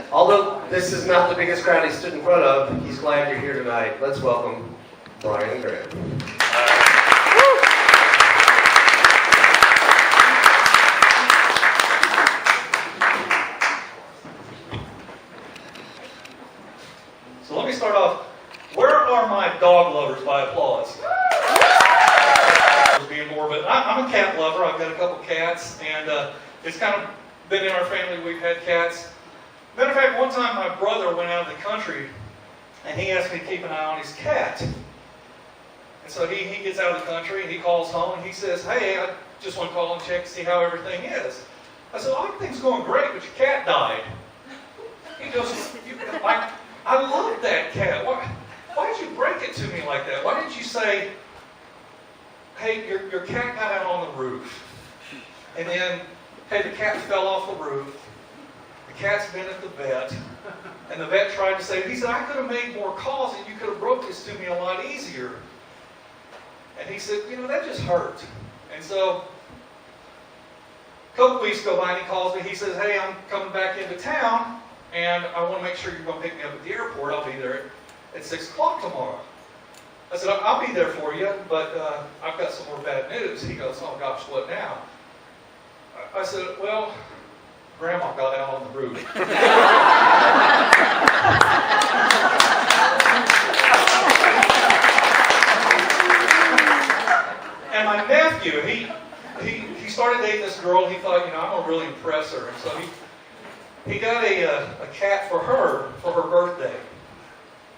Although this is not the biggest crowd he stood in front of, he's glad you're here tonight. Let's welcome Brian Graham. So let me start off. Where are my dog lovers by applause? Being morbid. I'm a cat lover. I've got a couple cats, and it's kind of been in our family. We've had cats. Matter of fact, one time my brother went out of the country, and he asked me to keep an eye on his cat. And so he gets out of the country, and he calls home, and he says, "Hey, I just want to call and check to see how everything is." I said, "Oh, everything's going great, but your cat died." He goes, I love that cat. Why did you break it to me like that? Why didn't you say, hey, your cat got out on the roof, and then, hey, the cat fell off the roof, the cat's been at the vet, and the vet tried to save it. He said, I could have made more calls and you could have broke this to me a lot easier. And he said, that just hurt. And so, a couple weeks go by and he calls me, he says, hey, I'm coming back into town, and I want to make sure you're going to pick me up at the airport. I'll be there at 6 o'clock tomorrow. I said, I'll be there for you, but I've got some more bad news. He goes, oh gosh, what now? I said, well, Grandma got out on the roof. And my nephew, he started dating this girl. He thought, I'm going to really impress her. And so he got a cat for her birthday.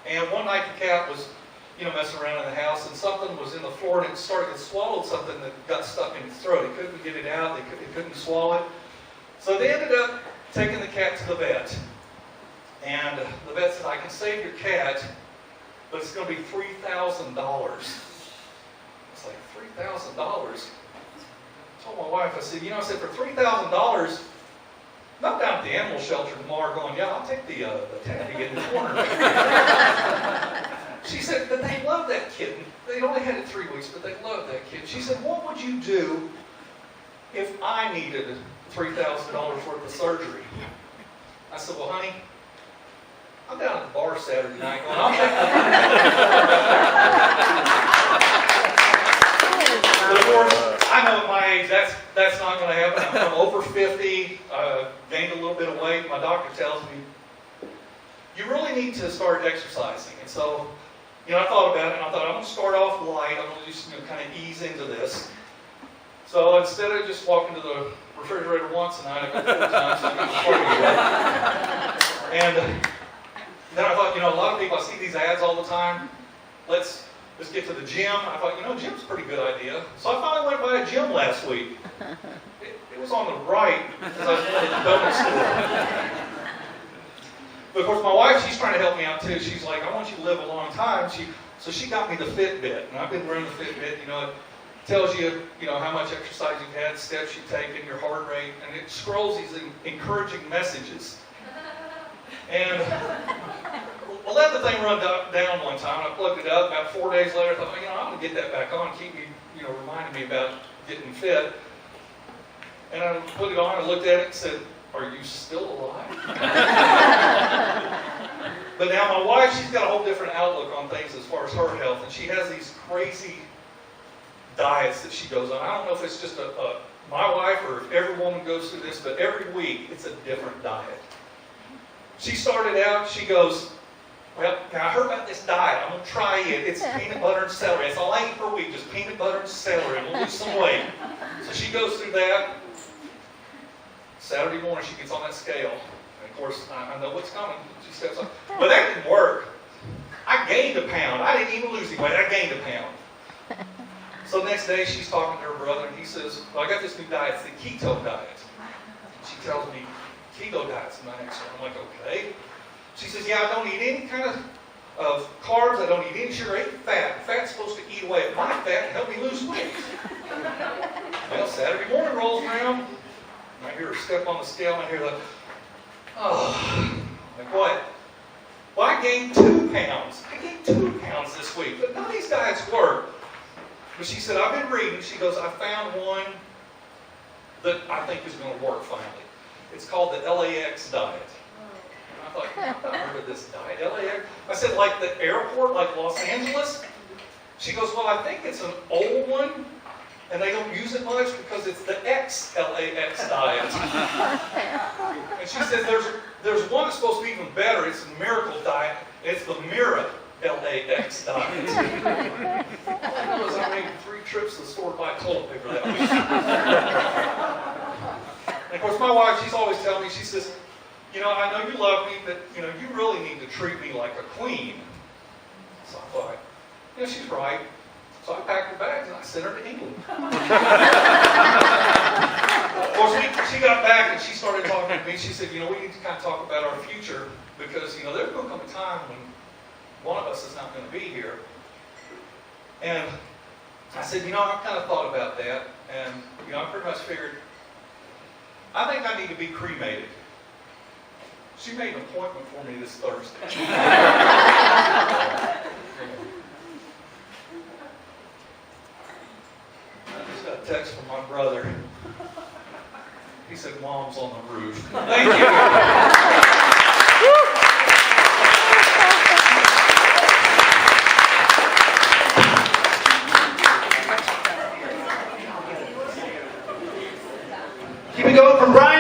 And one night the cat was messing around in the house, and something was in the floor, and it swallowed something that got stuck in its throat. He couldn't get it out. They couldn't swallow it. So they ended up taking the cat to the vet. And the vet said, I can save your cat, but it's going to be $3,000. It's like, $3,000? I told my wife, I said, for $3,000, I'm down at the animal shelter tomorrow going, yeah, I'll take the tabby in the corner. She said, but they love that kitten. They'd only had it 3 weeks, but they love that kitten. She said, what would you do if I needed $3,000 worth of surgery? I said, well, honey, I'm down at the bar Saturday night going, I'll take But of course, I know at my age that's not going to happen. I'm over 50, gained a little bit of weight. My doctor tells me, you really need to start exercising. And so, I thought about it, and I thought, I'm going to start off light. I'm going to just kind of ease into this. So instead of just walking to the refrigerator once a night, I go 4 times, so I get the And then I thought, a lot of people, I see these ads all the time. Let's get to the gym. I thought, gym's a pretty good idea. So I finally went by a gym last week. It was on the right as I was going to the donut store. But of course, my wife, she's trying to help me out too. She's like, I want you to live a long time. So she got me the Fitbit. And I've been wearing the Fitbit. It tells you, how much exercise you've had, steps you've taken, your heart rate. And it scrolls these encouraging messages. And I let the thing run down one time. I plugged it up. About 4 days later, I thought, I'm going to get that back on. Keep me, reminding me about getting fit. And I put it on. I looked at it and said, are you still alive? But now my wife, she's got a whole different outlook on things as far as her health. And she has these crazy diets that she goes on. I don't know if it's just my wife or if every woman goes through this, but every week it's a different diet. She started out, she goes, well, I heard about this diet. I'm going to try it. It's peanut butter and celery. That's all I eat for a week, just peanut butter and celery. We'll lose some weight. So she goes through that. Saturday morning, she gets on that scale. And of course, I know what's coming. She steps up. But that didn't work. I gained a pound. I didn't even lose any weight. I gained a pound. So the next day, she's talking to her brother, and he says, well, I got this new diet. It's the keto diet. She tells me, keto diet's my next one. I'm like, okay. She says, yeah, I don't eat any kind of carbs. I don't eat any sugar. I eat fat. Fat's supposed to eat away at my fat and help me lose weight. Well, Saturday morning rolls around. I hear her step on the scale, and I hear the, like what? Well, I gained 2 pounds. I gained 2 pounds this week. But none of these diets work. But she said, I've been reading. She goes, I found one that I think is going to work finally. It's called the LAX diet. of this diet? LAX? I said, like the airport, like Los Angeles? She goes, well, I think it's an old one, and they don't use it much because it's the LAX diet. And she says, there's one that's supposed to be even better. It's the miracle diet. It's the Mira LAX diet. All I know is I made 3 trips to the store to buy toilet paper that week. And of course, my wife, she's always telling me, she says, you know, I know you love me, but, you know, you really need to treat me like a queen. So I thought, yeah, she's right. So I packed her bags and I sent her to England. Of course, she got back and she started talking to me. She said, you know, we need to kind of talk about our future because, you know, there's going to come a time when one of us is not going to be here. And I said, you know, I've kind of thought about that. And, you know, I pretty much figured, I think I need to be cremated. She made an appointment for me this Thursday. I just got a text from my brother. He said, Mom's on the roof. Thank you. Keep it going from Brian.